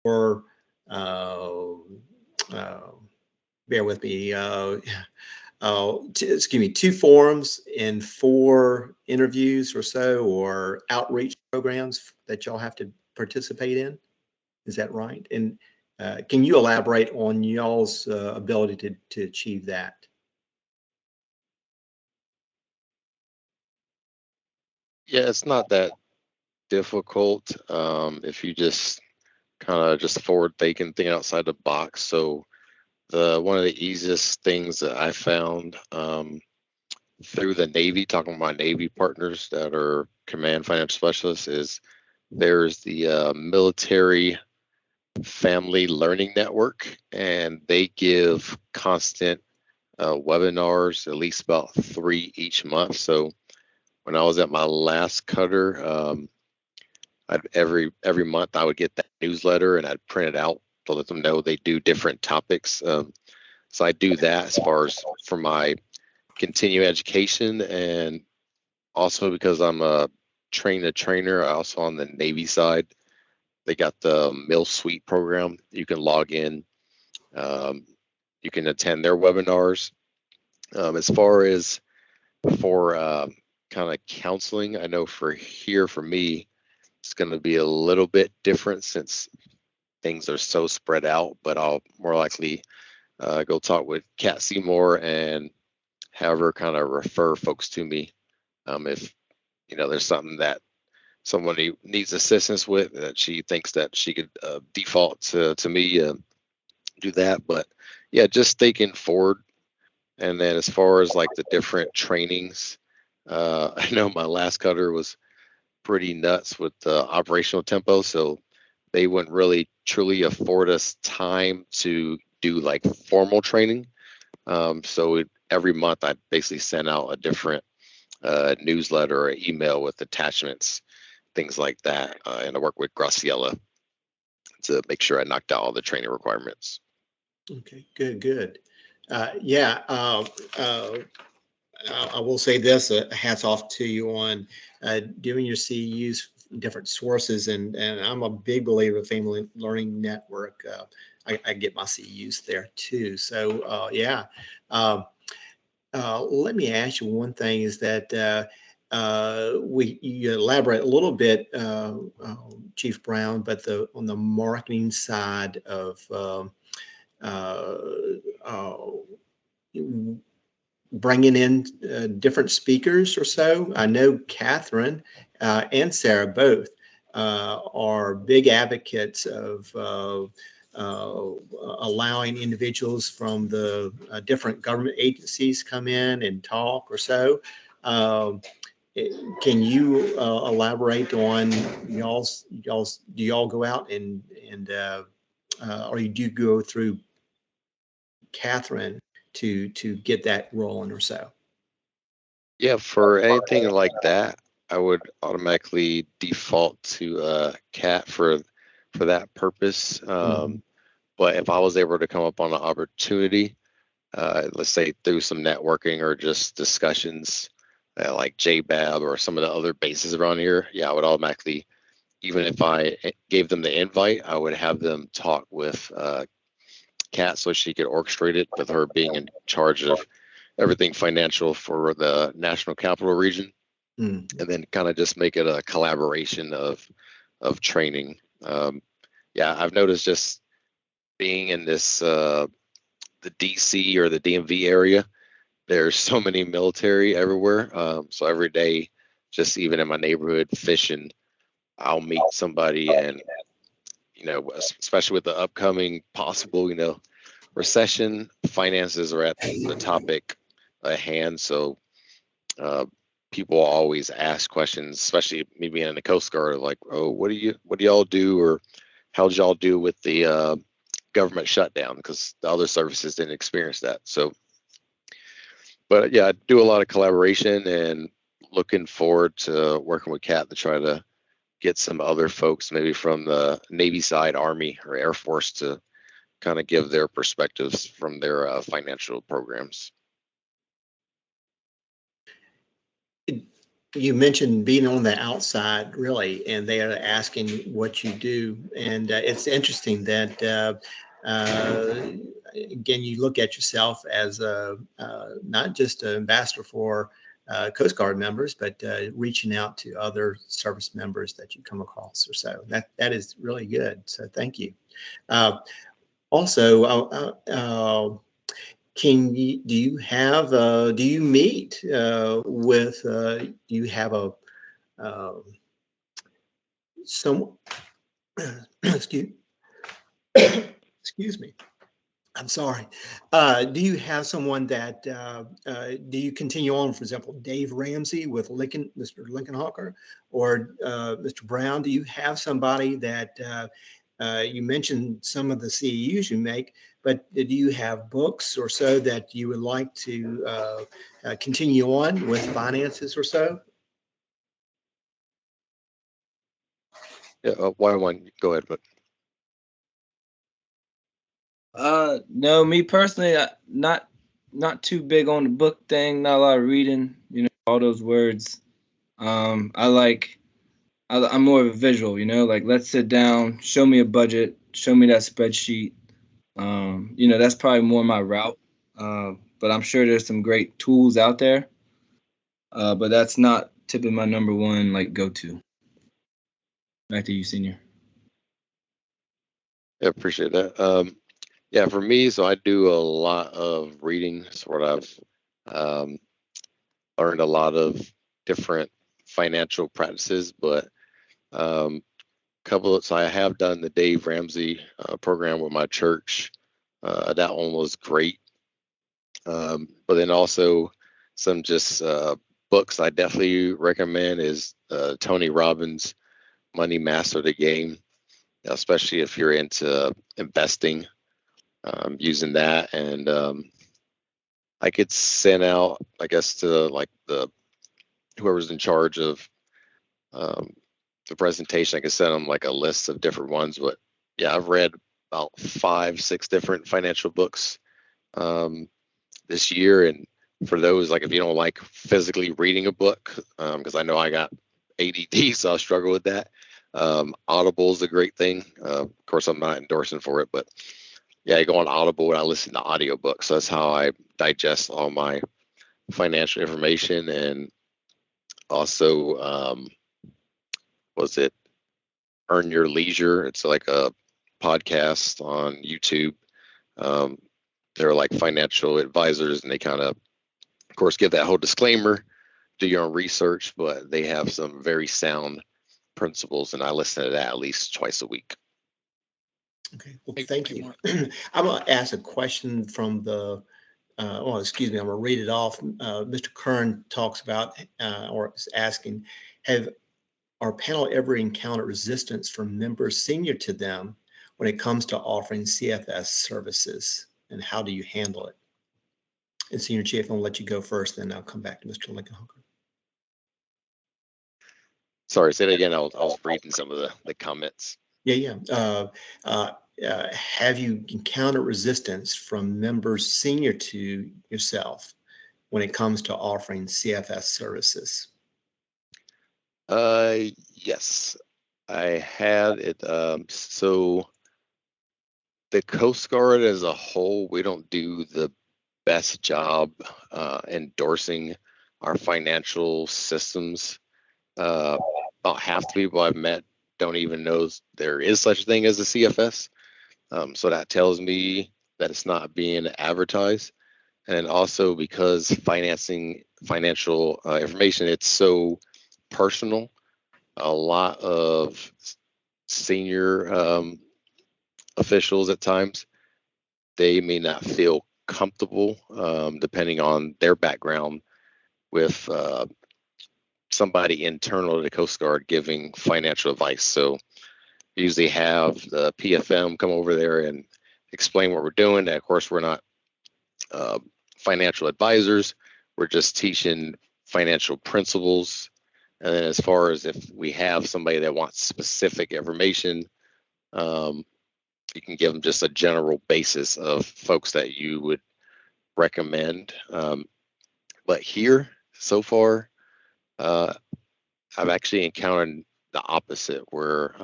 or uh, uh, bear with me, excuse me, 2 forums and 4 interviews or so, or outreach programs that y'all have to participate in. Is that right? And can you elaborate on y'all's ability to achieve that? Yeah, it's not that difficult if you just kind of just forward thinking outside the box. So the one of the easiest things that I found through the Navy, talking with my Navy partners that are command financial specialists, is there's the military family learning network, and they give constant webinars, at least about 3 each month. So when I was at my last cutter, every month I would get that newsletter and I'd print it out to let them know they do different topics. So I do that as far as for my continuing education, and also because I'm a trainer. I also on the Navy side, they got the Mill Suite program. You can log in, um, you can attend their webinars. As far as for kind of counseling, I know for here for me, it's going to be a little bit different since things are so spread out. But I'll more likely go talk with Kat Seymour and have her kind of refer folks to me if there's something that somebody needs assistance with that she thinks that she could default to me, do that. But yeah, just thinking forward. And then as far as like the different trainings, I know my last cutter was pretty nuts with the operational tempo. So they wouldn't really truly afford us time to do like formal training. Every month I basically send out a different newsletter or email with attachments, things like that. And I work with Graciela to make sure I knocked out all the training requirements. Okay, good, good. Yeah, I will say this: hats off to you on doing your CEUs from different sources, and I'm a big believer of Family Learning Network. I get my CEUs there too. So yeah. Um, Let me ask you one thing: is that you elaborate a little bit, Chief Brown, but on the marketing side of uh, uh, bringing in different speakers or so. I know Catherine and Sarah both are big advocates of allowing individuals from the different government agencies come in and talk or so. Um, can you elaborate on y'all's? Do y'all go out and or you do go through Catherine to get that rolling or so? Yeah, for anything like that, I would automatically default to Cat for that purpose. Mhm. But if I was able to come up on an opportunity, let's say through some networking or just discussions, like JBAB or some of the other bases around here, yeah, I would automatically, even if I gave them the invite, I would have them talk with Kat so she could orchestrate it, with her being in charge of everything financial for the National Capital Region, Mm. and then kind of just make it a collaboration of training. Yeah, I've noticed just being in this the DC or the DMV area, there's so many military everywhere. So every day, just even in my neighborhood fishing, I'll meet somebody, and especially with the upcoming possible, recession, finances are at the topic at hand. So uh, people always ask questions, especially me being in the Coast Guard, like, "Oh, what do y'all do, or how did y'all do with the government shutdown?" Because the other services didn't experience that. So, but yeah, I do a lot of collaboration, and looking forward to working with Kat to try to get some other folks, maybe from the Navy side, Army or Air Force, to kind of give their perspectives from their financial programs. you mentioned being on the outside, really, and they are asking what you do. And it's interesting that, again, you look at yourself as not just an ambassador for Coast Guard members, but reaching out to other service members that you come across or so. That is really good. So thank you. Also, do you meet with, do you have a, some, excuse, excuse me, I'm sorry. Do you have someone that, do you continue on, for example, Dave Ramsey with Mr. Lincoln Hawker, or Mr. Brown? Do you have somebody that, you mentioned some of the CEUs you make, but do you have books or so that you would like to continue on with finances or so? Yeah, why don't you go ahead, but No, me personally, not too big on the book thing. Not a lot of reading. You know, all those words. I'm more of a visual. You know, like let's sit down, show me a budget, show me that spreadsheet. You know, that's probably more my route. But I'm sure there's some great tools out there. But that's not typically my number one like go to. Back to you, Senior. yeah, appreciate that. Yeah, for me, so I do a lot of reading. Sort of learned a lot of different financial practices, but so I have done the Dave Ramsey program with my church. That one was great. But then also some just books I definitely recommend is Tony Robbins' Money Master the Game, especially if you're into investing, using that. And I could send out, I guess, to like whoever's in charge of the presentation, I could send them like a list of different ones. But yeah, I've read about 5, 6 different financial books this year. And for those, like if you don't like physically reading a book, because I know I got ADD, so I struggle with that. Audible is a great thing. Of course, I'm not endorsing for it, but yeah, I go on Audible and I listen to audiobooks. So that's how I digest all my financial information. And also, was it Earn Your Leisure? It's like a podcast on YouTube. They're like financial advisors, and they kind of course, give that whole disclaimer, do your own research, but they have some very sound principles, and I listen to that at least twice a week. Okay, well, thank you. I'm going to ask a question from the, well, excuse me, I'm going to read it off. Mr. Kern talks about, or is asking, have our panel ever encountered resistance from members senior to them when it comes to offering CFS services, and how do you handle it? And Senior Chief, I'll let you go first, then I'll come back to Mr. Lincoln Hawker. Sorry, say that again. I was reading some of the comments. Yeah. Have you encountered resistance from members senior to yourself when it comes to offering CFS services? Yes, I had it. So the Coast Guard as a whole, we don't do the best job endorsing our financial systems. About half the people I've met don't even know there is such a thing as a CFS. So that tells me that it's not being advertised. And also because financial information, it's so personal. A lot of senior officials at times, they may not feel comfortable, depending on their background, with somebody internal to the Coast Guard giving financial advice. So we usually have the PFM come over there and explain what we're doing. And of course, we're not financial advisors. We're just teaching financial principles. And then as far as if we have somebody that wants specific information, you can give them just a general basis of folks that you would recommend. But here, so far, I've actually encountered the opposite, where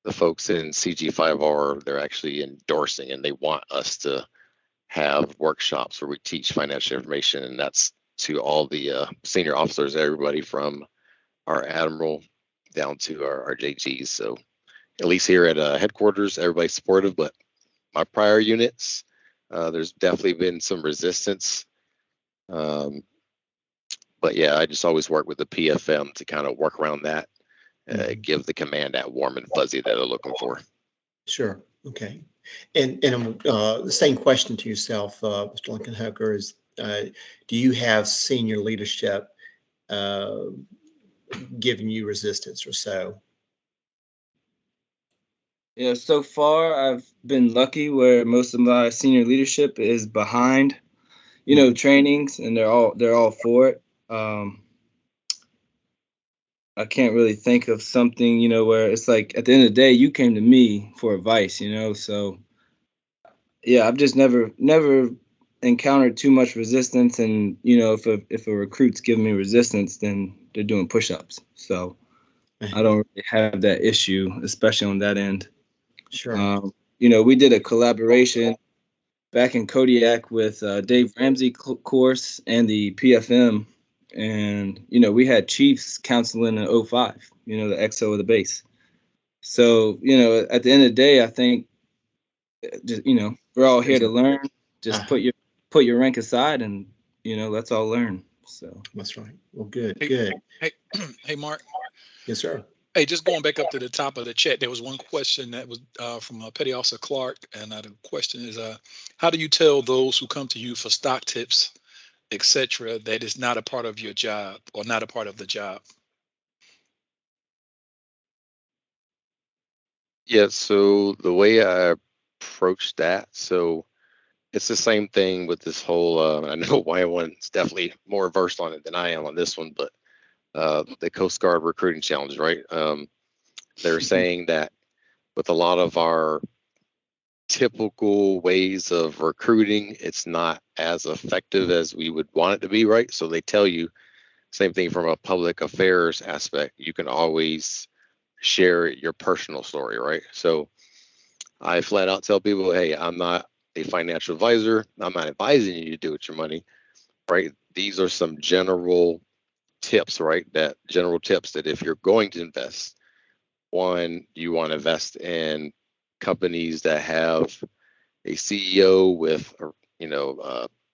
the folks in CG-5R, they're actually endorsing and they want us to have workshops where we teach financial information, and that's to all the senior officers, everybody from our admiral down to our JGs. So at least here at headquarters, everybody's supportive, but my prior units, there's definitely been some resistance. But yeah, I just always work with the PFM to kind of work around that, give the command that warm and fuzzy that they're looking for. Sure. Okay. And the same question to yourself, Mr. Lincoln Hooker, is do you have senior leadership giving you resistance or so? Yeah, so far I've been lucky where most of my senior leadership is behind, trainings, and they're all for it. I can't really think of something, where it's like at the end of the day, you came to me for advice, so yeah, I've just never encountered too much resistance. And, if a recruit's giving me resistance, then they're doing push-ups. So I don't really have that issue, especially on that end. Sure. We did a collaboration back in Kodiak with Dave Ramsey course and the PFM. And, we had Chiefs counseling in 05, the XO of the base. So, at the end of the day, I think, just, we're all here to learn. Just put your rank aside and, let's all learn. So that's right. Well, good. Hey, Mark. Yes, sir. Hey, just going back up to the top of the chat, there was one question that was from Petty Officer Clark, and the question is, how do you tell those who come to you for stock tips, etc., that is not a part of your job or not a part of the job? Yeah, so the way I approach that, so it's the same thing with this whole, I know Y1's definitely more versed on it than I am on this one, but the Coast Guard recruiting challenge, right? They're saying that with a lot of our typical ways of recruiting, it's not as effective as we would want it to be, right? So they tell you, same thing from a public affairs aspect, you can always share your personal story, right? So I flat out tell people, hey, I'm not a financial advisor. I'm not advising you to do with your money, right? These are some general tips, right? That general tips that if you're going to invest, one, you want to invest in companies that have a CEO with,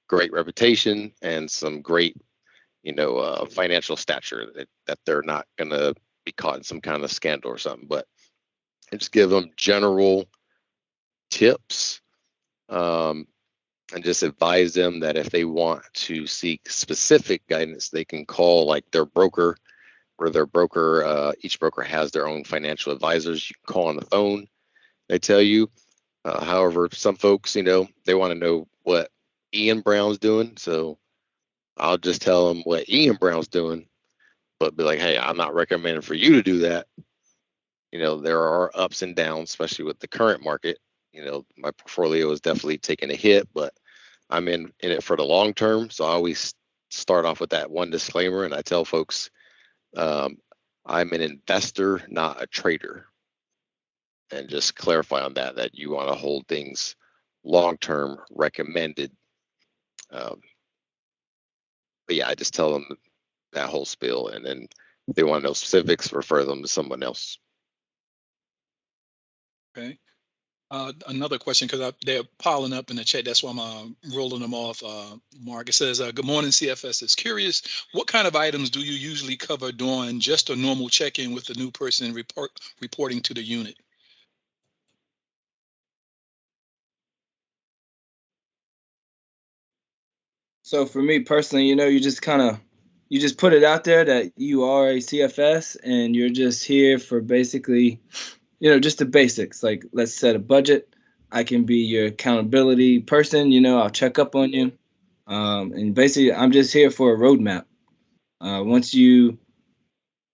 great reputation and some great, financial stature, that they're not going to be caught in some kind of scandal or something. But and just give them general tips, and just advise them that if they want to seek specific guidance, they can call like their broker, where their broker, each broker has their own financial advisors. You can call on the phone, they tell you. However, some folks, they want to know what Ian Brown's doing. So I'll just tell them what Ian Brown's doing, but be like, hey, I'm not recommending for you to do that. There are ups and downs, especially with the current market. My portfolio is definitely taking a hit, but I'm in it for the long term. So I always start off with that one disclaimer, and I tell folks, I'm an investor, not a trader. And just clarify on that you want to hold things long term, recommended. But yeah, I just tell them that whole spiel, and then if they want to know specifics, refer them to someone else. Okay. Another question, because they're piling up in the chat. That's why I'm rolling them off. Mark, it says, good morning, CFS. Is curious, what kind of items do you usually cover during just a normal check-in with the new person reporting to the unit? So for me personally, you just put it out there that you are a CFS and you're just here for basically, just the basics. Like, let's set a budget. I can be your accountability person. I'll check up on you. And basically, I'm just here for a roadmap. Once you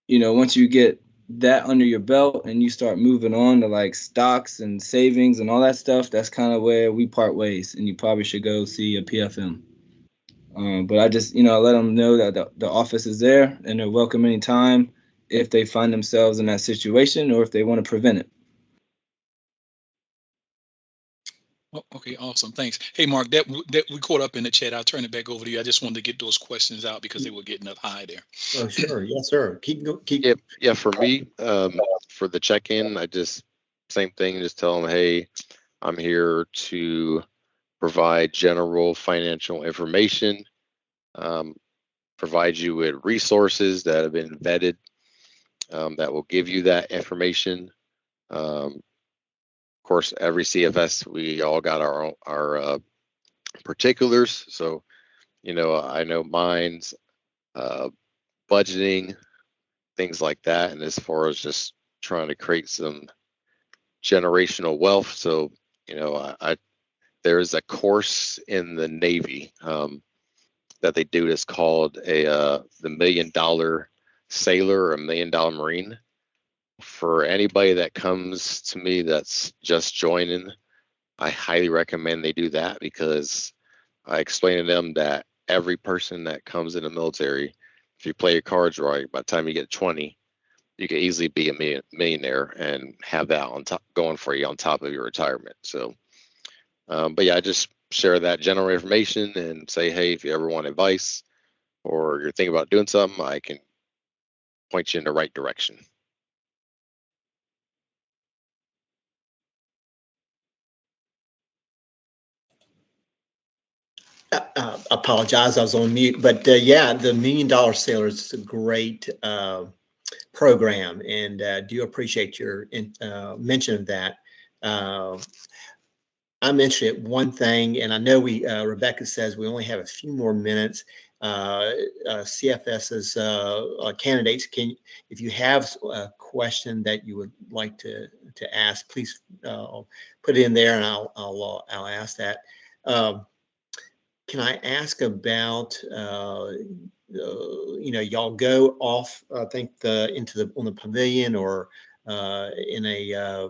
get that under your belt and you start moving on to like stocks and savings and all that stuff, that's kind of where we part ways. And you probably should go see a PFM. But I just, let them know that the office is there and they're welcome anytime if they find themselves in that situation or if they want to prevent it. Oh, okay, awesome. Thanks. Hey, Mark, that we caught up in the chat. I'll turn it back over to you. I just wanted to get those questions out because they were getting up high there. Oh, sure. Yes, sir. Keep. Yeah, for me, for the check-in, I just, same thing, just tell them, hey, I'm here to provide general financial information, provide you with resources that have been vetted, that will give you that information. Of course, every CFS, we all got our particulars. So, I know mine's budgeting, things like that. And as far as just trying to create some generational wealth. So, there is a course in the Navy that they do that's called the $1 Million Sailor or $1 Million Marine. For anybody that comes to me that's just joining, I highly recommend they do that, because I explain to them that every person that comes in the military, if you play your cards right, by the time you get 20, you can easily be a millionaire and have that on top going for you on top of your retirement. So, but yeah, I just share that general information and say, hey, if you ever want advice or you're thinking about doing something, I can point you in the right direction. Apologize, I was on mute. But yeah, the $1 Million Sailor is a great program, and do appreciate your mention of that. I mentioned one thing, and I know Rebecca says we only have a few more minutes. CFS's candidates, if you have a question that you would like to ask, please put it in there, and I'll ask that. Can I ask about y'all go off, I think on the pavilion or in a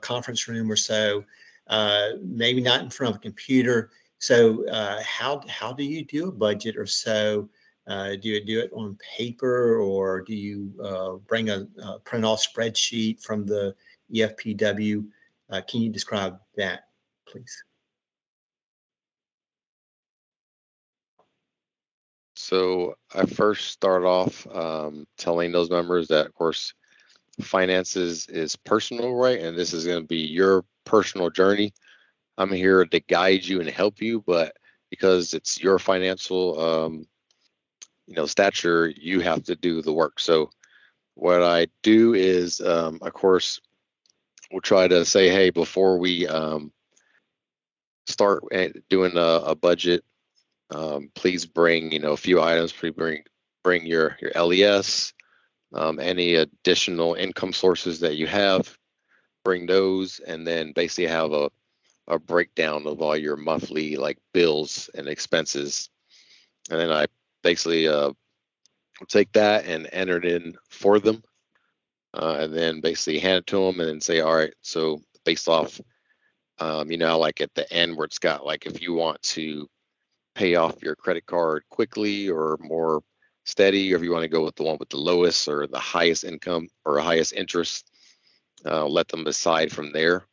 conference room or so, maybe not in front of a computer. So how do you do a budget or so? Do you do it on paper, or do you bring a print off spreadsheet from the EFPW? Can you describe that, please? So I first start off telling those members that, of course, finances is personal, right? And this is going to be your personal journey. I'm here to guide you and help you, but because it's your financial, stature, you have to do the work. So what I do is, of course, we'll try to say, hey, before we start doing a budget, please bring, a few items. Please bring your LES, any additional income sources that you have, bring those, and then basically have a breakdown of all your monthly bills and expenses. And then I basically take that and enter it in for them, and then basically hand it to them and then say, all right, so based off, like at the end where it's got if you want to pay off your credit card quickly or more steady, or if you want to go with the one with the lowest or the highest income or highest interest, let them decide from there.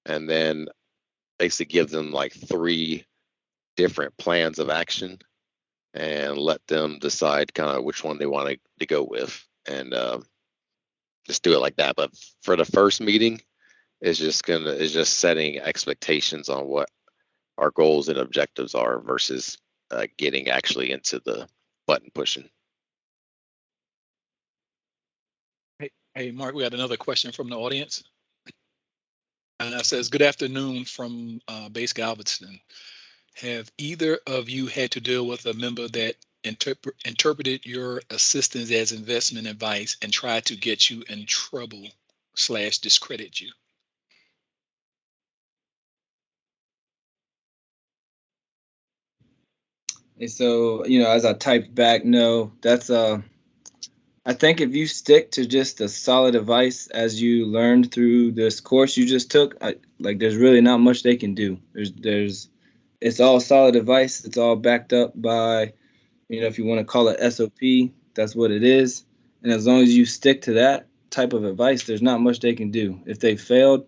And then basically give them 3 different plans of action and let them decide kind of which one they want to go with, and just do it like that. But for the first meeting, it's just setting expectations on what our goals and objectives are versus getting actually into the button pushing. Hey, Mark, we had another question from the audience. And that says, good afternoon from Base Galveston. Have either of you had to deal with a member that interpreted your assistance as investment advice and tried to get you in trouble / discredit you? And so, as I typed back, no, that's I think if you stick to just the solid advice as you learned through this course you just took, there's really not much they can do. It's it's all solid advice. It's all backed up by, if you want to call it SOP, that's what it is. And as long as you stick to that type of advice, there's not much they can do. If they failed,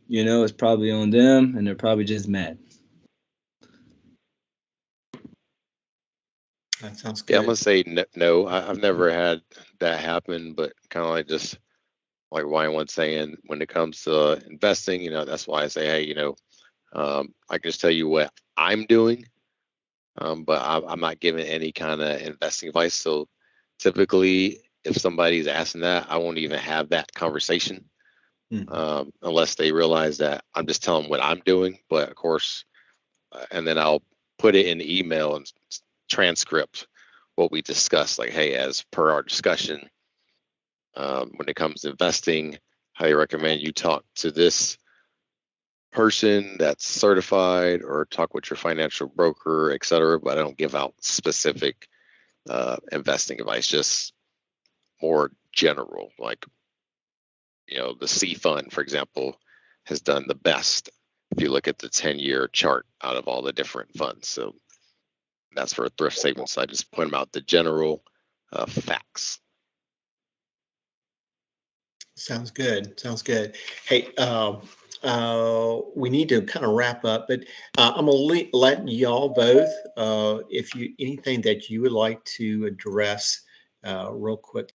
it's probably on them, and they're probably just mad. That sounds Yeah, I'm good. gonna say no. I've never had that happen, but kind of like just like Ryan was saying, when it comes to investing, that's why I say, hey, I can just tell you what I'm doing, but I'm not giving any kind of investing advice. So typically, if somebody's asking that, I won't even have that conversation unless they realize that I'm just telling them what I'm doing. But of course, and then I'll put it in the email and transcript what we discussed. Like, hey, as per our discussion, when it comes to investing, highly recommend you talk to this person that's certified or talk with your financial broker, et cetera. But I don't give out specific investing advice, just more general. Like, the C fund, for example, has done the best if you look at the 10-year chart out of all the different funds. So that's for a thrift savings. So I just point them out the general facts. Sounds good. Sounds good. Hey, we need to kind of wrap up, but I'm gonna let y'all both, if you anything that you would like to address real quick